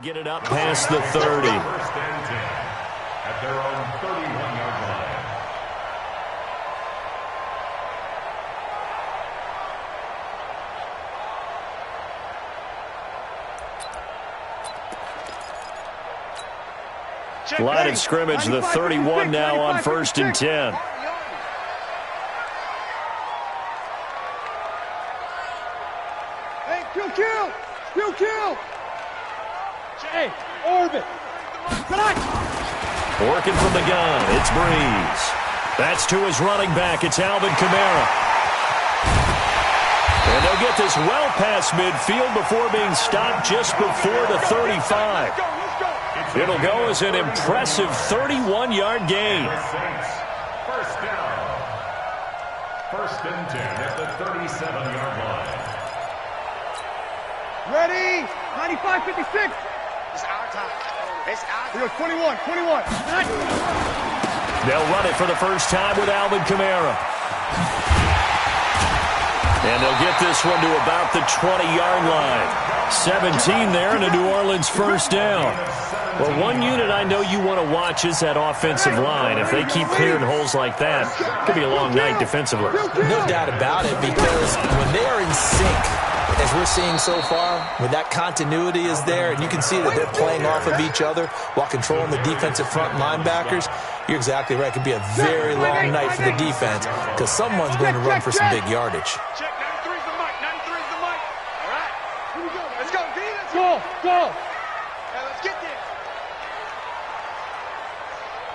Get it up past the 30. First and 10 at their own 31-yard line. Line of scrimmage, the 31 now on 1st and 10. Hey, kill! Hey, orbit! Working from the gun, it's Breeze. That's to his running back, it's Alvin Kamara. And they'll get this well past midfield before being stopped just before the 35. It'll go as an impressive 31-yard gain. First down. 1st and 10 at the 37-yard line. Ready? 95-56. It's our time. It's our time. 21. They'll run it for the first time with Alvin Kamara. And they'll get this one to about the 20-yard line. 17 there and a New Orleans first down. Well, one unit I know you want to watch is that offensive line. If they keep clearing holes like that, it could be a long night defensively. No doubt about it, because when they are in sync, as we're seeing so far, when that continuity is there, and you can see that they're playing off of each other while controlling the defensive front linebackers, you're exactly right. It could be a very long night for the defense because someone's going to run for some big yardage. Check, 93's the mic. 93's the mic. All right. Here we go. Let's go, D. Let's Go! Now, let's get there.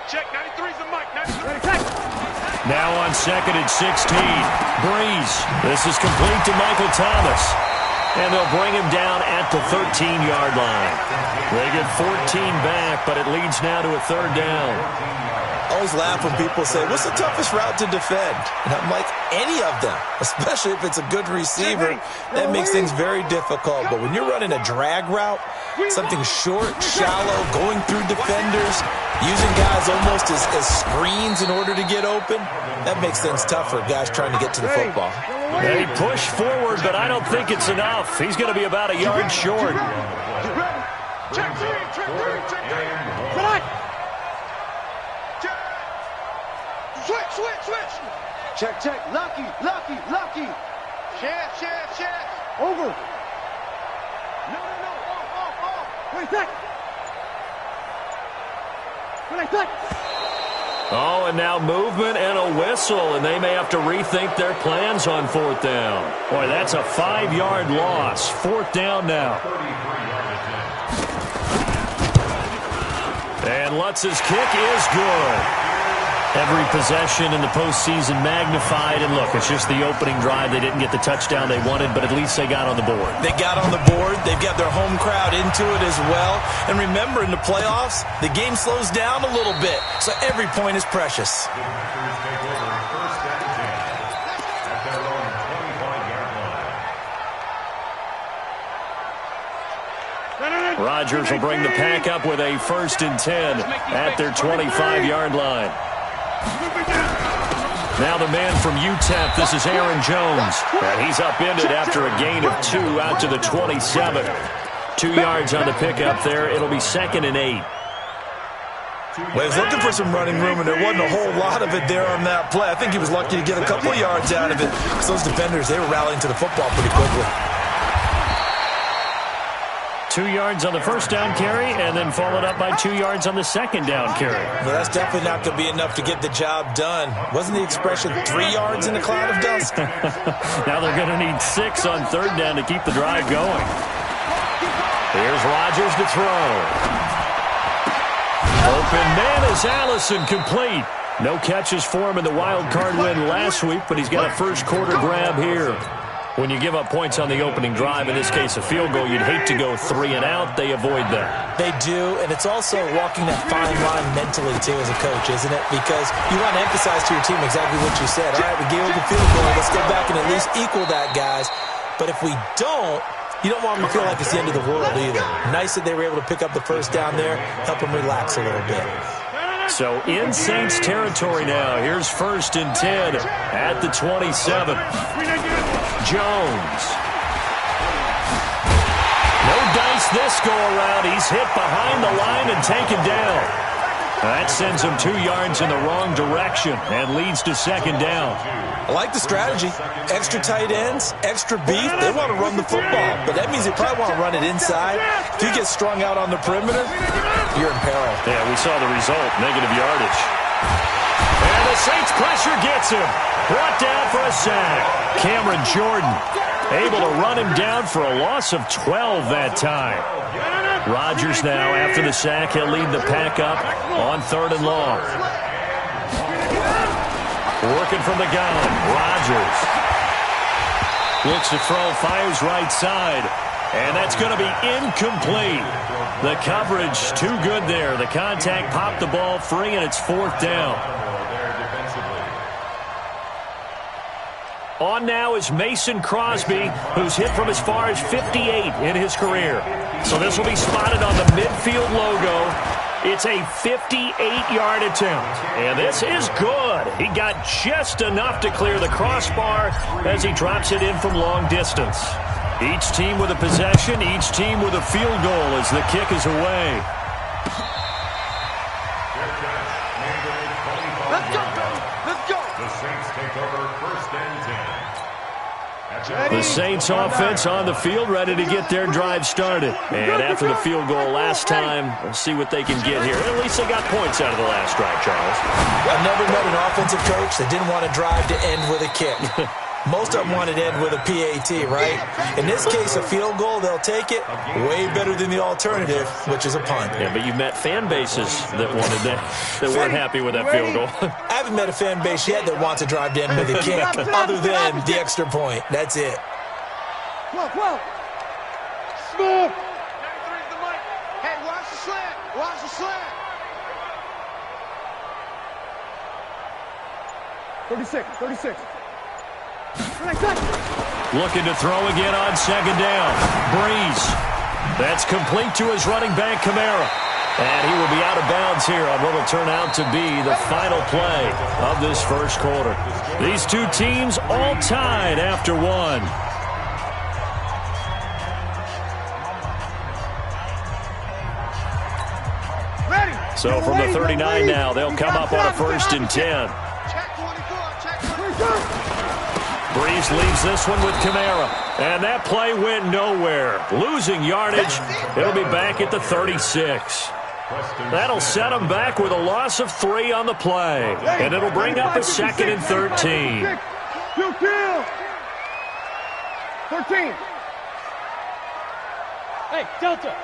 Check, 93's the mic. 93. Now on 2nd and 16. Breeze. This is complete to Michael Thomas. And they'll bring him down at the 13-yard line. They get 14 back, but it leads now to a 3rd down. I always laugh when people say, what's the toughest route to defend? And I'm like, any of them, especially if it's a good receiver. That makes things very difficult. But when you're running a drag route, something short, shallow, going through defenders, using guys almost as screens in order to get open, that makes things tough for guys trying to get to the football. They push forward, but I don't think it's enough. He's going to be about a yard short. Check 3. Switch. Check. Lucky. Chef. Over. No. Off. 20 seconds. Oh, and now movement and a whistle, and they may have to rethink their plans on 4th down. Boy, that's a 5-yard loss. 4th down now. And Lutz's kick is good. Every possession in the postseason magnified, and look, it's just the opening drive. They didn't get the touchdown they wanted, but at least they got on the board. They got on the board. They've got their home crowd into it as well. And remember, in the playoffs, the game slows down a little bit, so every point is precious. Rodgers will bring the pack up with a 1st and 10 at their 25-yard line. Now the man from UTEP, this is Aaron Jones. And he's upended after a gain of 2 out to the 27. 2 yards on the pickup there. It'll be 2nd and 8. Well, he's looking for some running room, and there wasn't a whole lot of it there on that play. I think he was lucky to get a couple of yards out of it because those defenders, they were rallying to the football pretty quickly. 2 yards on the 1st down carry, and then followed up by 2 yards on the 2nd down carry. Well, that's definitely not going to be enough to get the job done. Wasn't the expression 3 yards in a cloud of dust? Now they're going to need 6 on 3rd down to keep the drive going. Here's Rodgers to throw. Open man is Allison, complete. No catches for him in the wild card win last week, but he's got a first quarter grab here. When you give up points on the opening drive, in this case a field goal, you'd hate to go 3 and out. They avoid that. They do, and it's also walking that fine line mentally, too, as a coach, isn't it? Because you want to emphasize to your team exactly what you said. All right, we gave up the field goal. Let's go back and at least equal that, guys. But if we don't, you don't want them to feel like it's the end of the world either. Nice that they were able to pick up the first down there, help them relax a little bit. So in Saints territory now. Here's 1st and 10 at the 27. Jones. No dice missed this go-around. He's hit behind the line and taken down. That sends him 2 yards in the wrong direction and leads to second down. I like the strategy. Extra tight ends, extra beef. They want to run the football, but that means they probably want to run it inside. If you get strung out on the perimeter, you're in peril. Yeah, we saw the result, negative yardage. And the Saints pressure gets him. Brought down for a sack. Cameron Jordan able to run him down for a loss of 12 that time. Rodgers now, after the sack, he'll lead the pack up on 3rd and long. Working from the gun, Rodgers. Looks to throw, fires right side. And that's going to be incomplete. The coverage too good there. The contact popped the ball free, and it's 4th down. On now is Mason Crosby, who's hit from as far as 58 in his career. So this will be spotted on the midfield logo. It's a 58-yard attempt. And this is good. He got just enough to clear the crossbar as he drops it in from long distance. Each team with a possession, each team with a field goal as the kick is away. Let's go, baby. Let's go. The Saints take over 1st and 10. The Saints offense on the field, ready to get their drive started. And after the field goal last time, we'll see what they can get here. At least they got points out of the last drive, Charles. I've never met an offensive coach that didn't want to drive to end with a kick. Most of them want it to end with a PAT, right? In this case, a field goal, they'll take it. Way better than the alternative, which is a punt. Yeah, but you've met fan bases that wanted that weren't happy with that field goal. I haven't met a fan base yet that wants to drive to end with a kick, other than the extra point. That's it. 12. Smooth. 93's the mic. Hey, watch the slant. Watch the slant. 36. Looking to throw again on 2nd down. Breeze. That's complete to his running back, Kamara. And he will be out of bounds here on what will turn out to be the final play of this 1st quarter. These two teams all tied after 1. So from the 39 now, they'll come up on a 1st and 10. Check 24. Check 24. Breeze leaves this one with Kamara. And that play went nowhere. Losing yardage. It'll be back at the 36. That'll set them back with a loss of 3 on the play. And it'll bring up a 2nd and 13. 13. Hey, Delta.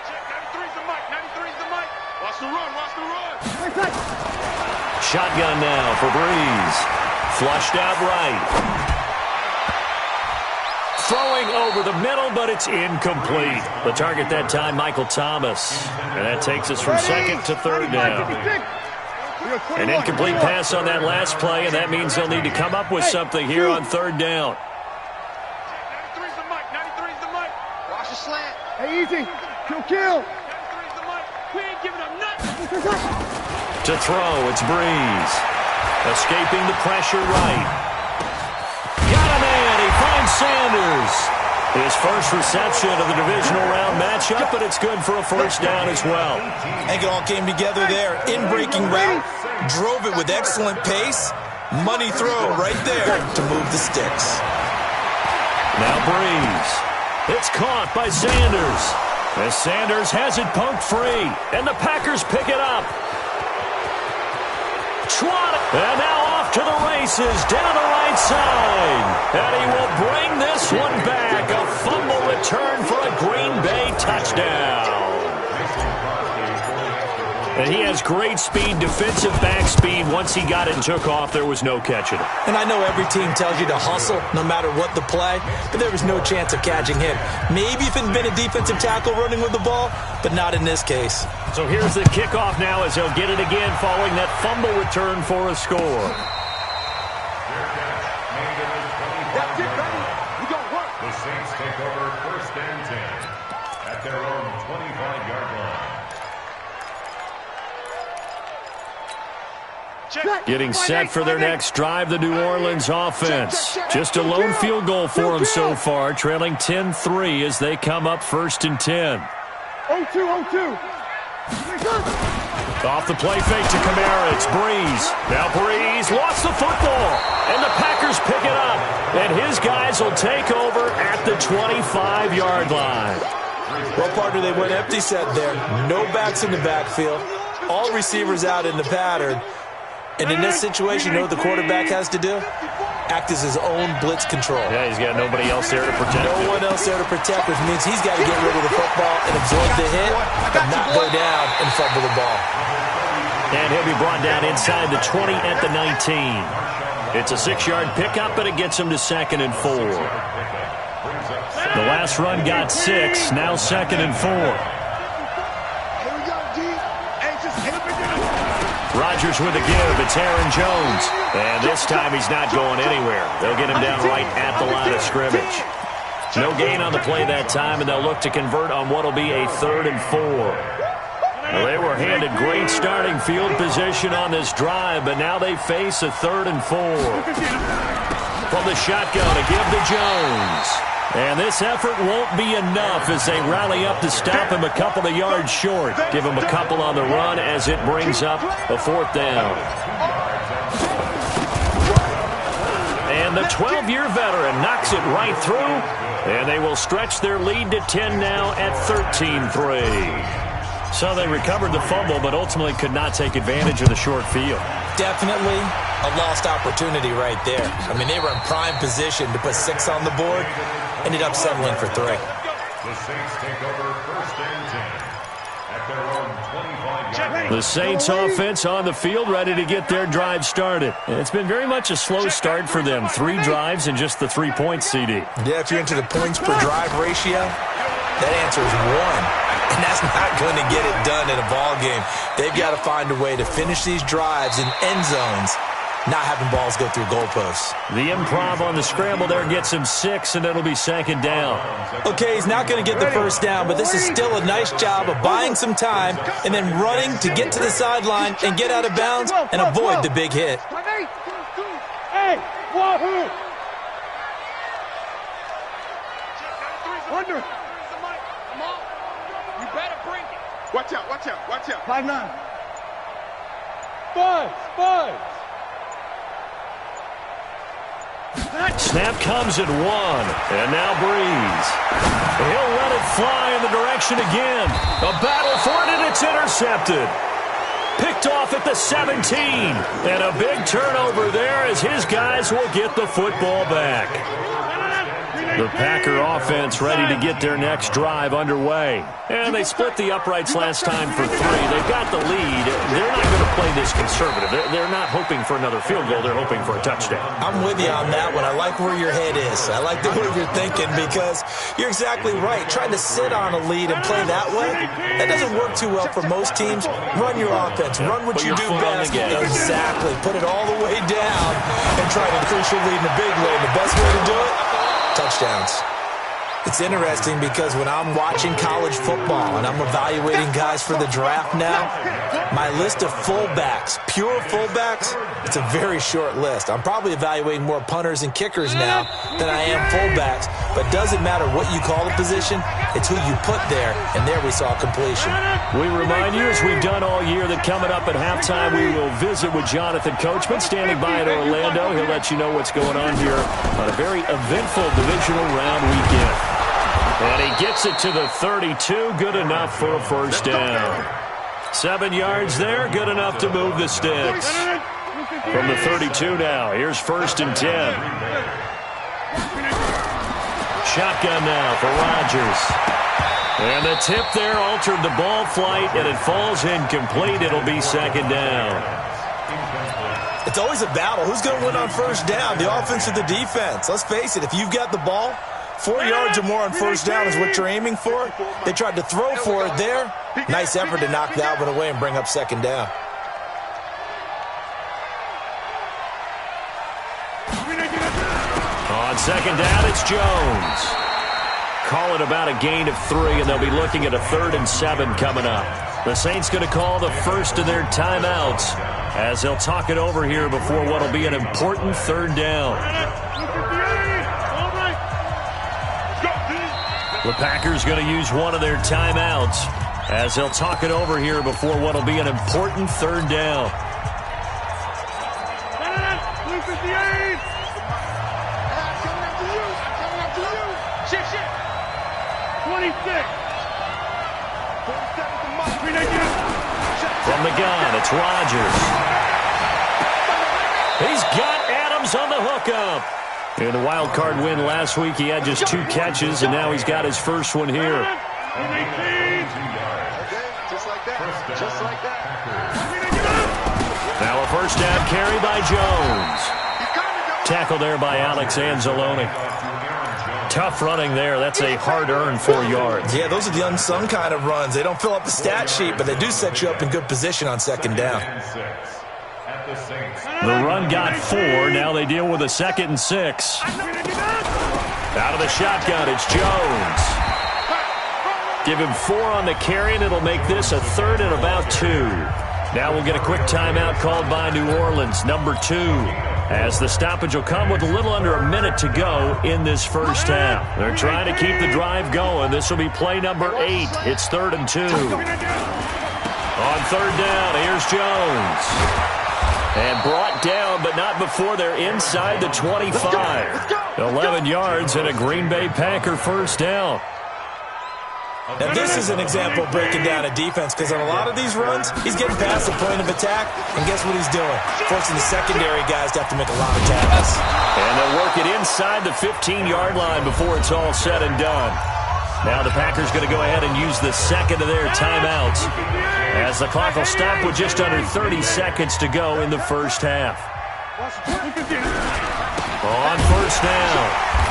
Check 93's the mic. 93's the mic. Watch the run. Watch the run. Shotgun now for Breeze. Flushed out right. Throwing over the middle, but it's incomplete. The target that time, Michael Thomas. And that takes us from 2nd to 3rd down. An incomplete pass on that last play, and that means they'll need to come up with something here on 3rd down. 93's the mic. 93's the mic. Watch the slant. Hey, easy. Kill. 93's the mic. We ain't giving up nothing. To throw, it's Breeze. Escaping the pressure right. Got a man. He finds Sanders. His first reception of the divisional round matchup, but it's good for a 1st down as well. I think it all came together there. In-breaking route. Drove it with excellent pace. Money throw right there to move the sticks. Now Breeze. It's caught by Sanders. As Sanders has it poked free. And the Packers pick it up. And now off to the races down the right side. And he will bring this one back. A fumble return for a Green Bay touchdown. And he has great speed, defensive back speed. Once he got it and took off, there was no catching it. And I know every team tells you to hustle no matter what the play, but there was no chance of catching him. Maybe if it had been a defensive tackle running with the ball, but not in this case. So here's the kickoff now as he'll get it again following that fumble return for a score. That's it, baby. We gon' work. The Saints take over 1st and 10 at their own 25-yard line. Getting set for their next drive, the New Orleans offense. Just a lone field goal for them so far, trailing 10-3 as they come up 1st and 10. 0-2. Off the play fake to Kamara, it's Breeze. Now Breeze lost the football, and the Packers pick it up. And his guys will take over at the 25-yard line. Well, partner, they went empty set there. No backs in the backfield. All receivers out in the pattern. And in this situation, you know what the quarterback has to do? Act as his own blitz control. Yeah, he's got nobody else there to protect him. No one else there to protect, which means he's got to get rid of the football and absorb the hit, but not go down and fumble the ball. And he'll be brought down inside the 20 at the 19. It's a 6-yard pickup, but it gets him to 2nd and 4. The last run got 6, now 2nd and 4. Rodgers with a give. It's Aaron Jones. And this time he's not going anywhere. They'll get him down right at the line of scrimmage. No gain on the play that time, and they'll look to convert on what will be a 3rd and 4. Well, they were handed great starting field position on this drive, but now they face a 3rd and 4. From the shotgun, a give to Jones. And this effort won't be enough as they rally up to stop him a couple of yards short. Give him a couple on the run as it brings up a 4th down. And the 12-year veteran knocks it right through, and they will stretch their lead to 10 now at 13-3. So they recovered the fumble, but ultimately could not take advantage of the short field. Definitely a lost opportunity right there. I mean, they were in prime position to put 6 on the board. Ended up settling for 3. The Saints take over 1st and 10 at their own 25-yard line. The Saints offense on the field, ready to get their drive started. And it's been very much a slow start for them. 3 drives and just the 3 points, CD. Yeah, if you're into the points per drive ratio, that answer is 1. And that's not going to get it done in a ball game. They've got to find a way to finish these drives in end zones, not having balls go through goalposts. The improv on the scramble there gets him 6, and it'll be 2nd down. Okay, he's not going to get the 1st down, but this is still a nice job of buying some time and then running to get to the sideline and get out of bounds and avoid the big hit. Hey, wahoo! Under. You better bring it. Watch out. 5-9. Five. Snap comes at 1, and now Breeze. He'll let it fly in the direction again. A battle for it, and it's intercepted. Picked off at the 17, and a big turnover there as his guys will get the football back. The Packer offense ready to get their next drive underway. And they split the uprights last time for 3. They've got the lead. They're not going to play this conservative. They're not hoping for another field goal. They're hoping for a touchdown. I'm with you on that one. I like where your head is. I like the way you're thinking because you're exactly right. Trying to sit on a lead and play that way, that doesn't work too well for most teams. Run your offense. Run what you do best. Exactly. Put it all the way down and try to increase your lead in a big way. And the best way to do it? Touchdowns. It's interesting because when I'm watching college football and I'm evaluating guys for the draft now, my list of fullbacks, pure fullbacks, it's a very short list. I'm probably evaluating more punters and kickers now than I am fullbacks, but doesn't matter what you call the position, it's who you put there, and there we saw completion. We remind you, as we've done all year, that coming up at halftime we will visit with Jonathan Coachman standing by in Orlando. He'll let you know what's going on here on a very eventful divisional round weekend. And he gets it to the 32, good enough for a 1st down. 7 yards there, good enough to move the sticks. From the 32 now, here's 1st and 10. Shotgun now for Rodgers. And the tip there altered the ball flight, and it falls incomplete. It'll be 2nd down. It's always a battle. Who's going to win on 1st down, the offense or the defense? Let's face it, if you've got the ball, 4 yards or more on 1st down is what you're aiming for. They tried to throw for it there. Nice effort to knock that one away and bring up 2nd down. On 2nd down, it's Jones. Call it about a gain of 3, and they'll be looking at a 3rd and 7 coming up. The Saints going to call the first of their timeouts. as he'll talk it over here before what will be an important third down. The Packers going to use one of their timeouts as they'll talk it over here before what will be an important third down. From the gun, it's Rodgers. He's got Adams on the hookup. In the wild card win last week, he had just 2 catches, and now he's got his first one here. Now a first down carry by Jones. Tackle there by Alex Anzalone. Tough running there. That's a hard-earned 4 yards. Yeah, those are the unsung kind of runs. They don't fill up the stat sheet, but they do set you up in good position on second down. The run got 4. Now they deal with a 2nd and 6. Out of the shotgun, it's Jones. Give him 4 on the carry, and it'll make this a 3rd and about 2. Now we'll get a quick timeout called by New Orleans, number 2. As the stoppage will come with a little under a minute to go in this first half. They're trying to keep the drive going. This will be play number 8. It's 3rd and 2. On 3rd down, here's Jones. And brought down, but not before they're inside the 25. 11 yards and a Green Bay Packer first down. Now, this is an example of breaking down a defense, because on a lot of these runs, he's getting past the point of attack, and guess what he's doing? Forcing the secondary guys to have to make a lot of tackles. And they'll work it inside the 15-yard line before it's all said and done. Now the Packers going to go ahead and use the 2nd of their timeouts, as the clock will stop with just under 30 seconds to go in the first half. On first down,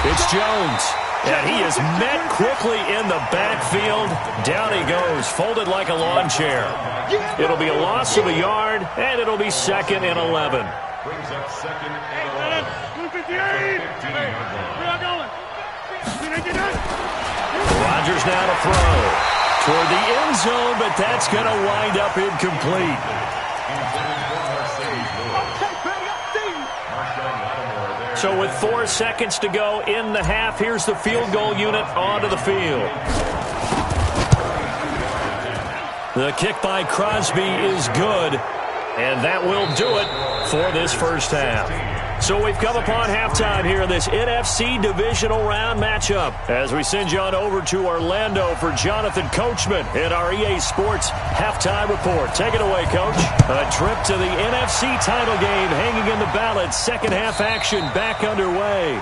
it's Jones. And he is met quickly in the backfield. Down he goes, folded like a lawn chair. It'll be a loss of a yard, and it'll be 2nd and 11. Brings up 2nd and 11. Rodgers now to throw toward the end zone, but that's going to wind up incomplete. So with 4 seconds to go in the half, here's the field goal unit onto the field. The kick by Crosby is good, and that will do it for this first half. So we've come upon halftime here in this NFC divisional round matchup as we send you on over to Orlando for Jonathan Coachman in our EA Sports Halftime Report. Take it away, Coach. A trip to the NFC title game hanging in the balance. Second half action back underway.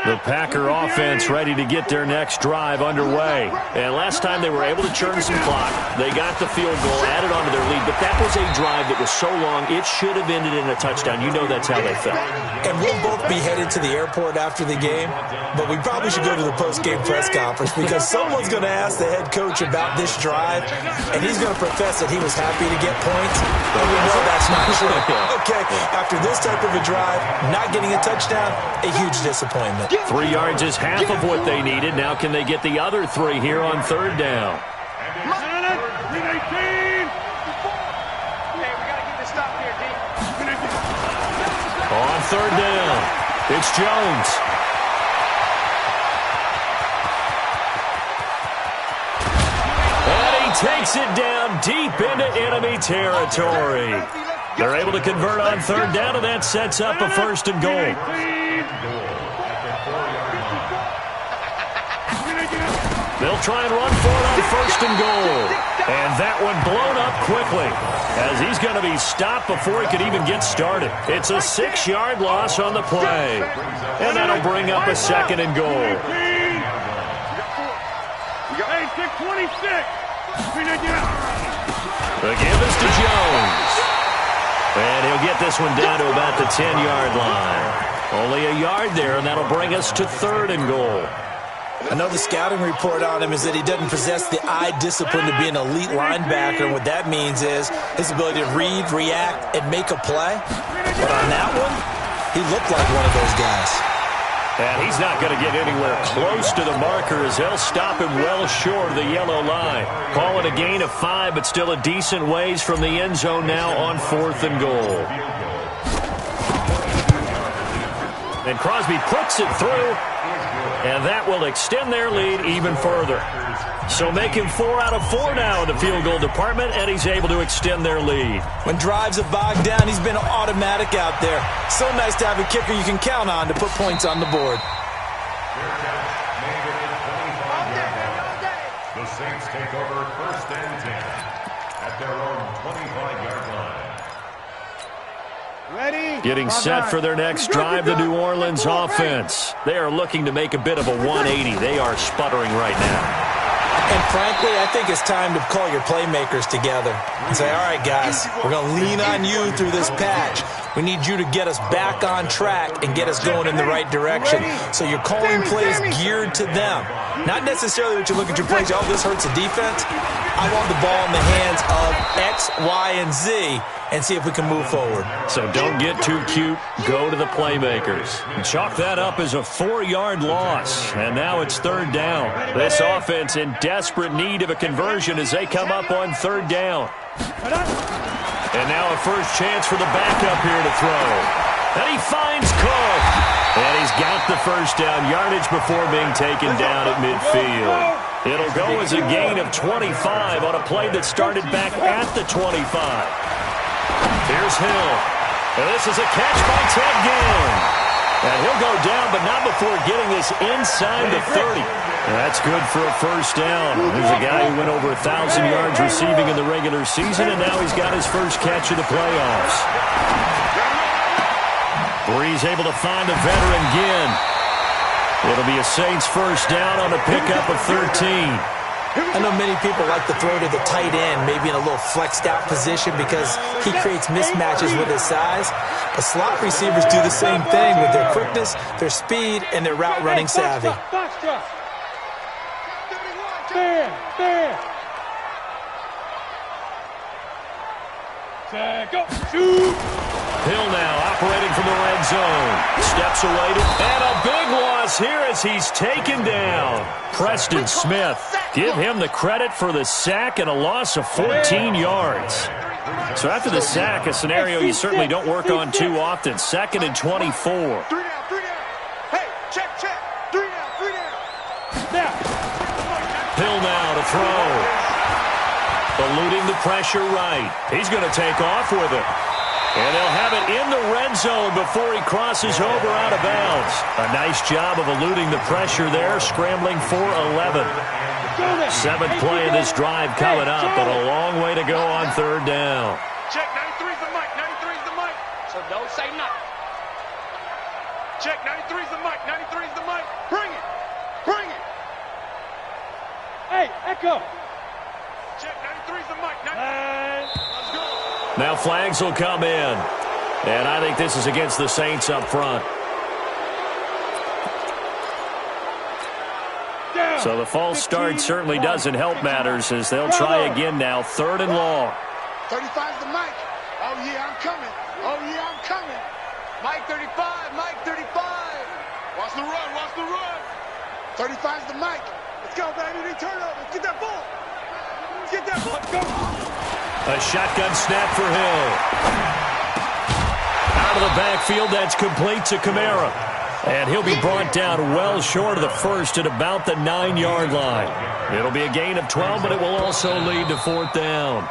The Packer offense ready to get their next drive underway. And last time they were able to churn some clock. They got the field goal, added on to their lead. But that was a drive that was so long, it should have ended in a touchdown. You know that's how they felt. And we'll both be headed to the airport after the game. But we probably should go to the post-game press conference, because someone's going to ask the head coach about this drive. And he's going to profess that he was happy to get points. And we know that's not true. Okay, after this type of a drive, not getting a touchdown, a huge disappointment. 3 yards is half of what they needed. Now can they get the other 3 here on 3rd down? On 3rd down, it's Jones. And he takes it down deep into enemy territory. They're able to convert on 3rd down, and that sets up a 1st and goal. They'll try and run for it on 1st and goal. And that one blown up quickly, as he's going to be stopped before he could even get started. It's a 6-yard loss on the play. And that'll bring up a 2nd and goal. The give is to Jones. And he'll get this one down to about the 10-yard line. Only a yard there, and that'll bring us to 3rd and goal. I know the scouting report on him is that he doesn't possess the eye discipline to be an elite linebacker. And what that means is his ability to read, react, and make a play. But on that one, he looked like one of those guys. And he's not going to get anywhere close to the marker as they'll stop him well short of the yellow line. Call it a gain of 5, but still a decent ways from the end zone now on 4th and goal. And Crosby puts it through, and that will extend their lead even further. So make him 4 out of 4 now in the field goal department, and he's able to extend their lead. When drives are bogged down, he's been automatic out there. So nice to have a kicker you can count on to put points on the board. The Saints take over 1st and 10 at their own 25-yard line. Ready? Getting set for their next drive, the New Orleans offense. They are looking to make a bit of a 180. They are sputtering right now. And frankly, I think it's time to call your playmakers together and say, all right, guys, we're going to lean on you through this patch. We need you to get us back on track and get us going in the right direction. So you're calling plays geared to them. Not necessarily what you look at your plays, oh, this hurts the defense. I want the ball in the hands of X, Y, and Z and see if we can move forward. So don't get too cute. Go to the playmakers. Chalk that up as a 4-yard loss. And now it's 3rd down. This offense in desperate need of a conversion as they come up on 3rd down. And now a first chance for the backup here to throw. And he finds Cook. And he's got the first down yardage before being taken down at midfield. It'll go as a gain of 25 on a play that started back at the 25. Here's Hill. And this is a catch by Ted Ginn. And he'll go down, but not before getting this inside the 30. And that's good for a first down. There's a guy who went over 1,000 yards receiving in the regular season, and now he's got his first catch of the playoffs. Breeze able to find the veteran Ginn. It'll be a Saints first down on a pickup of 13. I know many people like to throw to the tight end, maybe in a little flexed out position because he creates mismatches with his size. But slot receivers do the same thing with their quickness, their speed, and their route running savvy. Go. Shoot. Hill now operating from the red zone. Steps away and a big loss here as he's taken down. Preston Smith. Give him the credit for the sack and a loss of 14 yards. So after the sack, a scenario you certainly don't work on too often. 2nd and 24. 3 down, 3 down. Hey, check. 3 down. Hill now to throw. Eluding the pressure right. He's going to take off with it. And they'll have it in the red zone before he crosses over out of bounds. A nice job of eluding the pressure there, scrambling for 11. 7th play of this drive coming up, but a long way to go on 3rd down. Check, 93's the mic, 93's the mic. So don't say nothing. Check, 93's the mic, 93's the mic. Bring it. Hey, Echo. Check, 93's the mic, 93's. Let's go. Now flags will come in. And I think this is against the Saints up front. So the false start certainly doesn't help matters as they'll try again now. 3rd and long. 35's the mic. Oh, yeah, I'm coming. Mike 35, Mike 35. Watch the run. 35's the mic. Let's go, baby. They turn over. Let's get that ball. Let's go. A shotgun snap for Hill. Out of the backfield, that's complete to Kamara. And he'll be brought down well short of the first at about the 9-yard line. It'll be a gain of 12, but it will also lead to 4th down.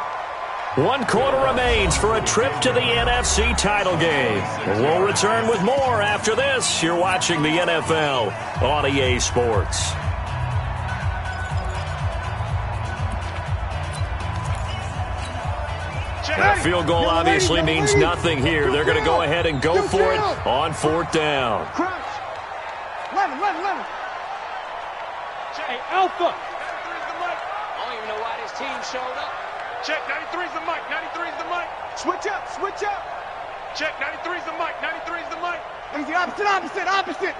1 quarter remains for a trip to the NFC title game. We'll return with more after this. You're watching the NFL on EA Sports. That field goal obviously means nothing here. They're going to go ahead and go for it on 4th down. Let him. Hey, Alpha. 93's the mic. I don't even know why this team showed up. Check, 93's the mic, 93's the mic. Switch up. Check, 93's the mic, 93's the mic. He's the opposite.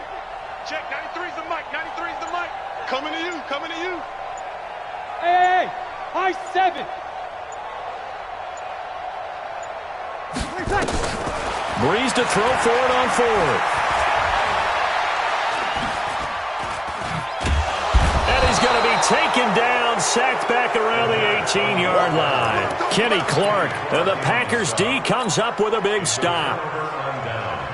Check, 93's the mic, 93's the mic. Coming to you. Hey, high 7. Breeze to throw for it on 4th. He's going to be taken down, sacked back around the 18-yard line. Kenny Clark, and the Packers D comes up with a big stop.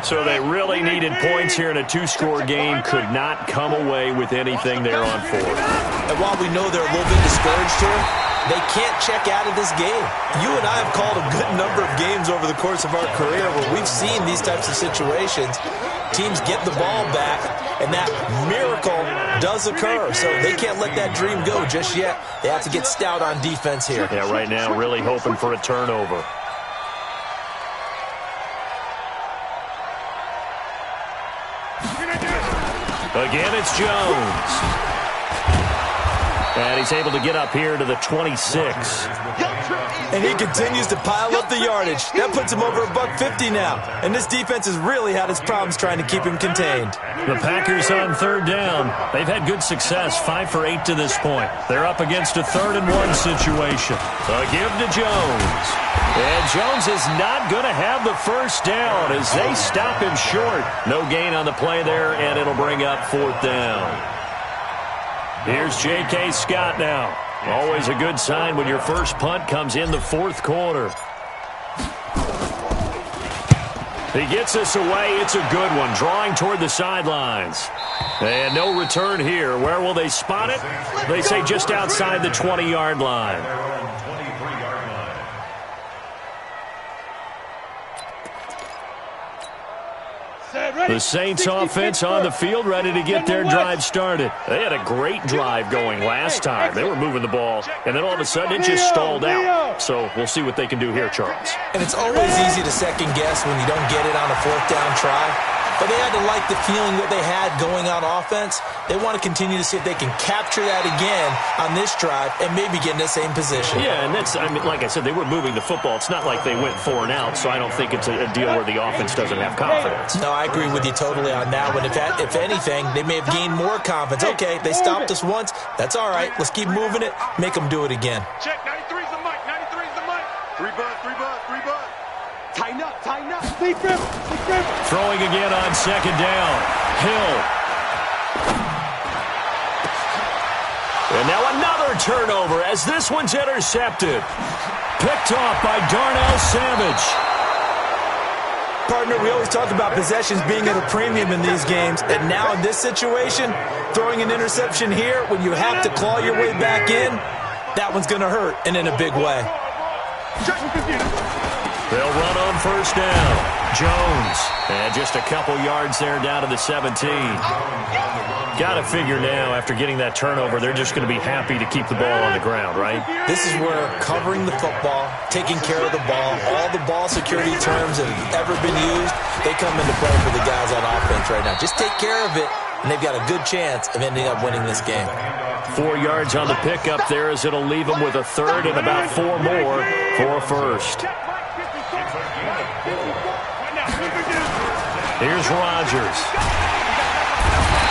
So they really needed points here in a two-score game. Could not come away with anything there on fourth. And while we know they're a little bit discouraged here, they can't check out of this game. You and I have called a good number of games over the course of our career where we've seen these types of situations. Teams get the ball back, and that miracle does occur. So they can't let that dream go just yet. They have to get stout on defense here. Yeah, right now really hoping for a turnover. Again, it's Jones. And he's able to get up here to the 26. And he continues to pile up the yardage. That puts him over $150 now. And this defense has really had its problems trying to keep him contained. The Packers on third down. They've had good success, 5 for 8 to this point. They're up against a 3rd and 1 situation. A give to Jones. And Jones is not going to have the first down as they stop him short. No gain on the play there, and it'll bring up 4th down. Here's J.K. Scott now. Always a good sign when your first punt comes in the 4th quarter. He gets this away. It's a good one, drawing toward the sidelines. And no return here. Where will they spot it? They say just outside the 20-yard line. The Saints offense on the field, ready to get their drive started. They had a great drive going last time. They were moving the ball, and then all of a sudden it just stalled out. So we'll see what they can do here, Charles. And it's always easy to second guess when you don't get it on a 4th down try. But they had to like the feeling that they had going on offense. They want to continue to see if they can capture that again on this drive and maybe get in the same position. Yeah, and that's, I mean, like I said, they were moving the football. It's not like they went 4 and out, so I don't think it's a deal where the offense doesn't have confidence. No, I agree with you totally on that one. If anything, they may have gained more confidence. Okay, they stopped us once. That's all right. Let's keep moving it. Make them do it again. Check, 93's the mic, 93's the mic. 3 bud. Tighten up. Sleep him. Throwing again on 2nd down. Hill. And now another turnover as this one's intercepted. Picked off by Darnell Savage. Partner, we always talk about possessions being at a premium in these games, and now in this situation, throwing an interception here when you have to claw your way back in, that one's going to hurt, and in a big way. They'll run on 1st down. Jones. And just a couple yards there down to the 17. Got to figure now, after getting that turnover, they're just going to be happy to keep the ball on the ground, right? This is where covering the football, taking care of the ball, all the ball security terms that have ever been used, they come into play for the guys on offense right now. Just take care of it, and they've got a good chance of ending up winning this game. 4 yards on the pickup there as it'll leave them with a 3rd and about 4 more for a 1st. Here's Rodgers.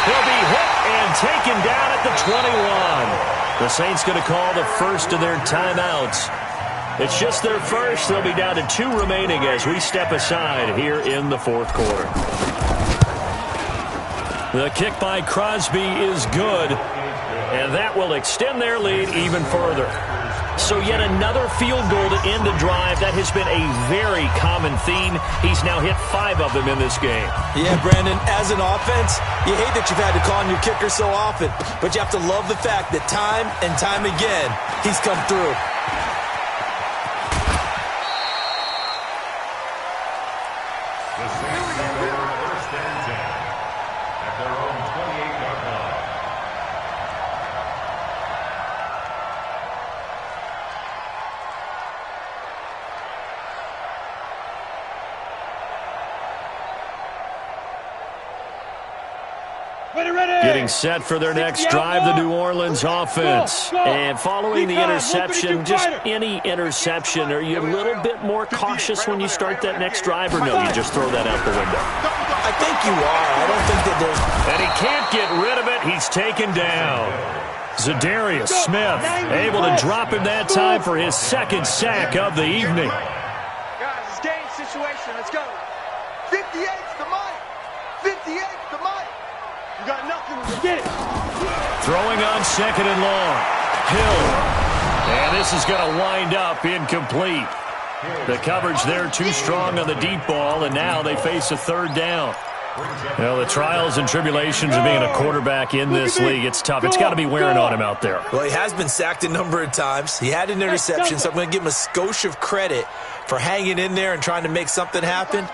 He'll be hit and taken down at the 21. The Saints going to call the first of their timeouts. It's just their first. They'll be down to 2 remaining as we step aside here in the 4th quarter. The kick by Crosby is good, and that will extend their lead even further. So yet another field goal to end the drive. That has been a very common theme. He's now hit 5 of them in this game. Yeah, Brandon, as an offense, you hate that you've had to call on your kicker so often, but you have to love the fact that time and time again, he's come through. Getting set for their next drive, the New Orleans offense. And following the interception, just any interception, are you a little bit more cautious when you start that next drive, or no, you just throw that out the window? I think you are. I don't think that there's... And he can't get rid of it. He's taken down. Zadarius Smith able to drop him that time for his 2nd sack of the evening. Guys, it's game situation. Let's go. 58's the mic. 58's the mic. You got nothing. Get it. Throwing on second and long. Hill. And this is going to wind up incomplete. The coverage there too strong on the deep ball, and now they face a third down. You know, the trials and tribulations of being a quarterback in this league, it's tough. It's got to be wearing on him out there. Well, he has been sacked a number of times. He had an interception, so I'm going to give him a skosh of credit for hanging in there and trying to make something happen,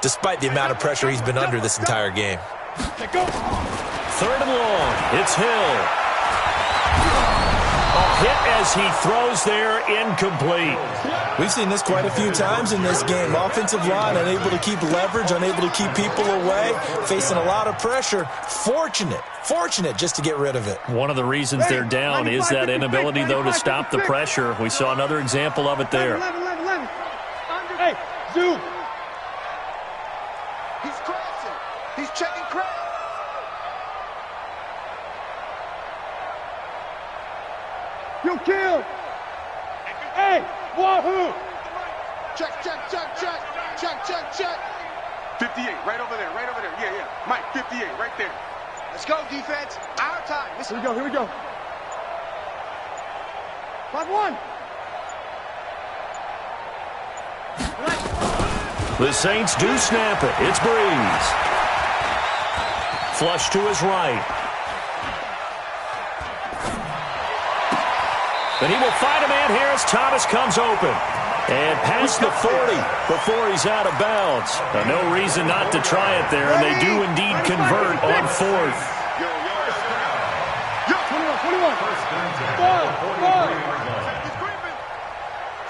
despite the amount of pressure he's been under this entire game. Third and long. It's Hill. A hit as he throws there, incomplete. We've seen this quite a few times in this game. Offensive line unable to keep leverage, unable to keep people away, facing a lot of pressure. Fortunate just to get rid of it. One of the reasons they're down is that inability, though, to stop the pressure. We saw another example of it there. 11. Hey, zoom. He's crossing. He's checking crowd. You kill. Hey, wahoo. Check. 58, right over there. Yeah. Mike, 58, right there. Let's go, defense. Our time. Here we go. 5-1. The Saints do snap it. It's Breeze. Flush to his right. And he will find a man here as Thomas comes open. And past the 40 before he's out of bounds. No reason not to try it there, and they do indeed convert on fourth. 21.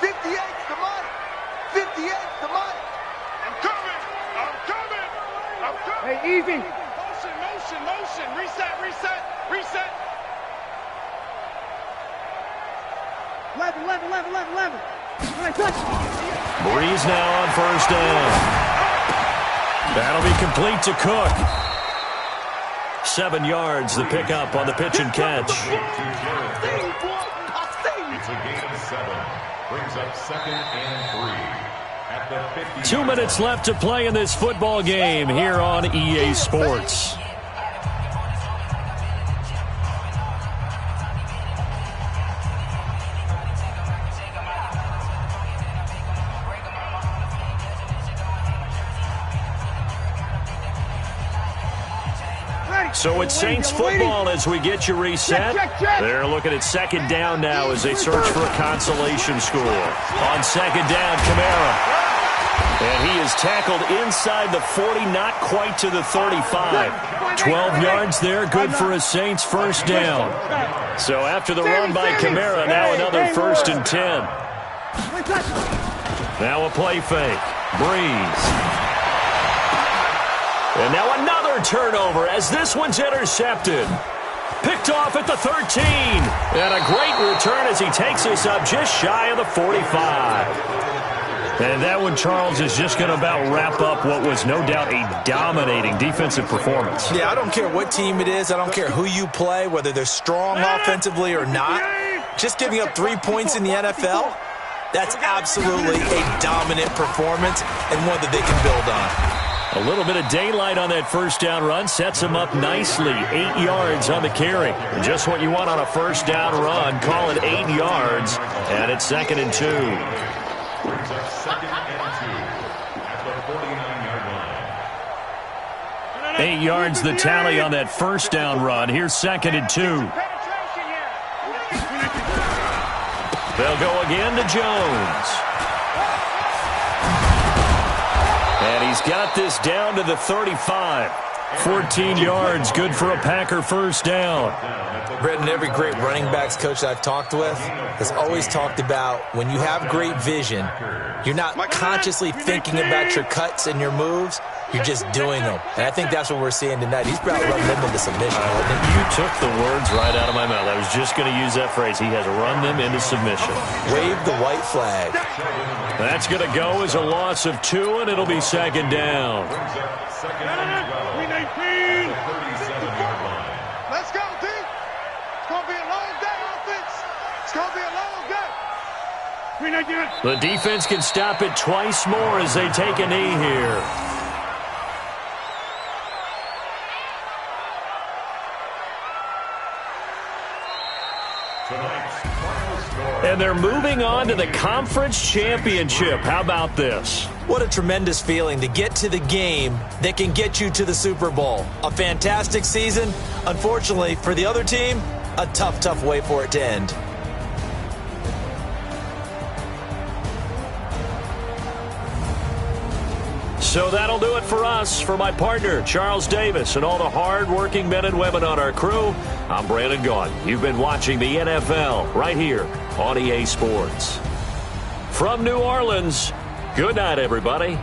58's the money. 58's the money. I'm coming. Hey, easy. Motion. Reset. 11. Breeze now on first down. That'll be complete to Cook. 7 yards, the pickup on the pitch and catch. It's a gain of 7. Brings up 2nd and 3. At the 50. 2 minutes left to play in this football game here on EA Sports. So it's Saints football as we get you reset. They're looking at second down now as they search for a consolation score. On second down, Kamara. And he is tackled inside the 40, not quite to the 35. 12 yards there, good for a Saints first down. So after the run by Kamara, now another 1st and 10. Now a play fake. Breeze. And now another turnover as this one's intercepted. Picked off at the 13. And a great return as he takes us up just shy of the 45. And that one, Charles, is just going to about wrap up what was no doubt a dominating defensive performance. Yeah, I don't care what team it is. I don't care who you play, whether they're strong offensively or not. Just giving up 3 points in the NFL, that's absolutely a dominant performance and one that they can build on. A little bit of daylight on that first down run sets him up nicely. 8 yards on the carry. And just what you want on a first down run. Call it 8 yards. And it's 2nd and 2. Brings up 2nd and 2 at the 49-yard line. 8 yards the tally on that first down run. Here's 2nd and 2. They'll go again to Jones. And he's got this down to the 35. 14 yards, good for a Packer first down. Brendan, every great running backs coach I've talked with has always talked about when you have great vision, you're not consciously thinking about your cuts and your moves, you're just doing them. And I think that's what we're seeing tonight. He's about running them into submission. You took the words right out of my mouth. I was just going to use that phrase. He has run them into submission. Wave the white flag. That's going to go as a loss of 2, and it'll be 2nd down. Let's go, D. It's going to be a long day, offense. It's going to be a long day. The defense can stop it twice more as they take a knee here. Tonight's final score. And they're moving on to the conference championship. How about this? What a tremendous feeling to get to the game that can get you to the Super Bowl. A fantastic season. Unfortunately, for the other team, a tough, tough way for it to end. So that'll do it for us. For my partner, Charles Davis, and all the hard-working men and women on our crew, I'm Brandon Gaughan. You've been watching the NFL right here on EA Sports. From New Orleans, good night, everybody.